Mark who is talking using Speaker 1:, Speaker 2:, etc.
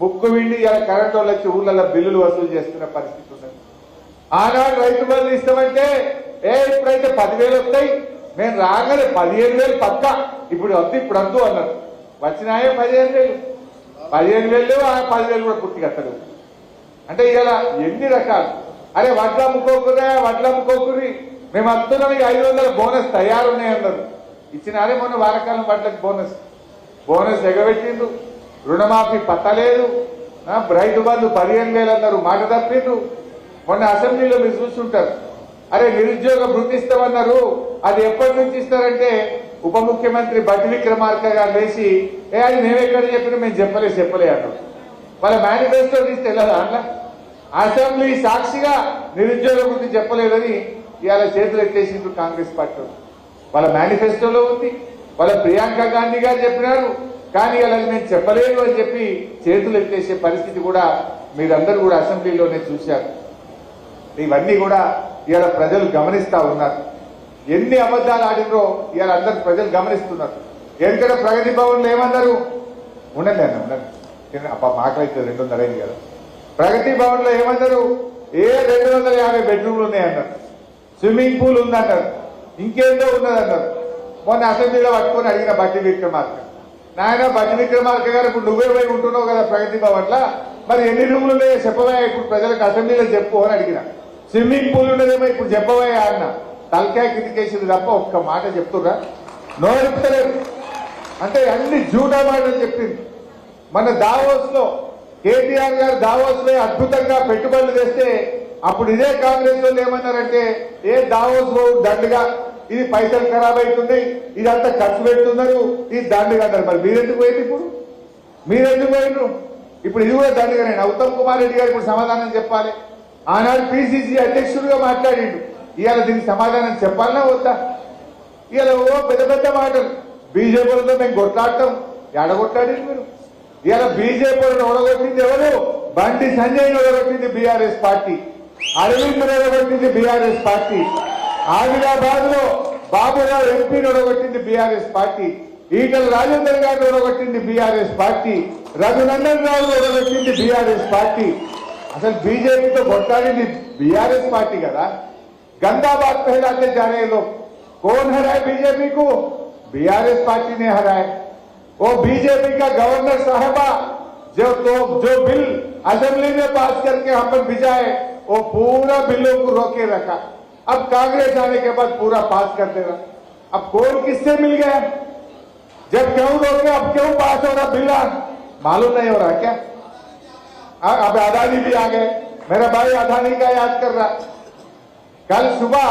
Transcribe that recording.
Speaker 1: ముక్కు విండి ఇలా కరెంట్ వాళ్ళు వచ్చి ఊళ్ళల్లో బిల్లులు వసూలు చేస్తున్న పరిస్థితి ఉన్నది. ఆనాడు రైతు బంధు ఇస్తామంటే ఇప్పుడైతే 10,000 వస్తాయి, మేము రాగానే 15,000 పక్క, ఇప్పుడు వద్దు ఇప్పుడు వద్దు అన్నారు. వచ్చినాయే 15,000, 15,000 ఆ 10,000 కూడా పూర్తిగా వస్తలేవు. అంటే ఇలా ఎన్ని రకాలు. అరే వడ్లు అమ్ముకోకురి మేము వస్తున్నాం, 500 బోనస్ తయారున్నాయన్నారు. ఇచ్చినారే మొన్న వారకాలం వడ్లకు బోనస్ ఎగబెట్టిండ్రు. రుణమాఫీ పత్తలేదు, రైతు బంధు 15,000 అన్నారు, మాట తప్పిండ్రు. మొన్న అసెంబ్లీలో మీరు చూస్తుంటారు. అరే నిరుద్యోగ భృతి ఇస్తామన్నారు, అది ఎప్పటి నుంచి ఇస్తారంటే ఉప ముఖ్యమంత్రి బట్టి విక్రమార్క గారు లేచి అది మేమెక్కడ చెప్పినా మేము చెప్పలే అన్నారు. వాళ్ళ మేనిఫెస్టో తీస్తే వెళ్ళదా అట్లా? అసెంబ్లీ సాక్షిగా నిరుద్యోగ భృతి చెప్పలేదని ఇవాళ చేతులు ఎత్తేసిండ్రు కాంగ్రెస్ పార్టీ. వాళ్ళ మేనిఫెస్టోలో ఉంది, వాళ్ళ ప్రియాంక గాంధీ గారు చెప్పినారు, కానీ ఇలా నేను చెప్పలేదు అని చెప్పి చేతులు ఎత్తేసే పరిస్థితి కూడా మీరందరూ కూడా అసెంబ్లీలోనే చూశారు. ఇవన్నీ కూడా ఇవాళ ప్రజలు గమనిస్తా ఉన్నారు. ఎన్ని అబద్ధాలు ఆడినో ఇవాళ అందరు ప్రజలు గమనిస్తున్నారు. ఎందుకంటే ప్రగతి భవన్లో ఏమన్నారు, ఉండండి అప్ప మాకైతే 200 అయింది కదా. ప్రగతి భవన్లో ఏమన్నారు, 250 బెడ్రూమ్లు ఉన్నాయన్నారు, స్విమ్మింగ్ పూల్ ఉందన్నారు, ఇంకేందో ఉన్నదన్నారు. మొన్న అసెంబ్లీలో పట్టుకొని అడిగిన బట్టి విక్రమార్క, నాయన బట్టి విక్రమార్క గారు ఇప్పుడు నువ్వే పోయి ఉంటున్నావు కదా ప్రగతి భవన్లో, మరి ఎన్ని రూములు ఉన్నాయో చెప్పవా ఇప్పుడు ప్రజలకు అసెంబ్లీలో చెప్పు అని అడిగిన. స్విమ్మింగ్ పూల్ ఉన్నదేమో ఇప్పుడు చెప్పవా అన్న. తలకాయ కిటికేసింది తప్ప ఒక్క మాట చెప్తున్నా, నోరుపుతలేదు. అంటే అన్ని జూటా మాటలు చెప్పింది. మన దావోస్ లో కేటీఆర్ గారు దావోస్ లో అద్భుతంగా పెట్టుబడులు తెస్తే అప్పుడు ఇదే కాంగ్రెస్ వాళ్ళు ఏమన్నారంటే దావోస్ దండుగా, ఇది పైసలు ఖరాబ్ అవుతున్నాయి, ఇదంతా ఖర్చు పెడుతున్నారు, ఇది దండుగా అన్నారు. మరి మీరెందుకు పోయింది ఇప్పుడు? మీరెందుకు పోయిండ్రు? ఇప్పుడు ఇది కూడా దండుగా. నేను ఉత్తమ్ కుమార్ రెడ్డి గారు ఇప్పుడు సమాధానం చెప్పాలి. ఆనాడు పిసిసి అధ్యక్షుడిగా మాట్లాడిండు, ఇవాళ దీనికి సమాధానం చెప్పాలన్నా వద్దా? ఇవాళ పెద్ద పెద్ద మాటలు, బీజేపీలతో మేము కొట్లాడటం, ఎడగొట్టాడు మీరు. ఇవాళ బీజేపీలను ఓడగొట్టింది ఎవరు? బండి సంజయ్ని ఓడగొట్టింది బీఆర్ఎస్ పార్టీ, అరవింద్ ఓడగొట్టింది బీఆర్ఎస్ పార్టీ, ఆదిలాబాద్ లో బాబురావు ఎంపీని ఓడగొట్టింది బీఆర్ఎస్ పార్టీ, ఈటల రాజేందర్ గారిని ఓడగొట్టింది బీఆర్ఎస్ పార్టీ, రఘునందన్ రావు ఓడగొట్టింది బీఆర్ఎస్ పార్టీ. అసలు బీజేపీతో కొట్లాడింది బీఆర్ఎస్ పార్టీ కదా. गंदा बात फैलाते जा रहे लोग। कौन हराए बीजेपी को? बीआरएस पार्टी ने हराए। वो बीजेपी का गवर्नर साहबा जो बिल असेंबली में पास करके हम पर भिजाए, वो पूरा बिलों को रोके रखा। अब कांग्रेस आने के बाद पूरा पास कर देगा। अब कौन किससे मिल गया? जब क्यों रोके, अब क्यों पास हो रहा बिल? मालूम नहीं हो रहा क्या? अब अदानी भी आ गए। मेरा भाई अदानी का याद कर रहा। कल सुबह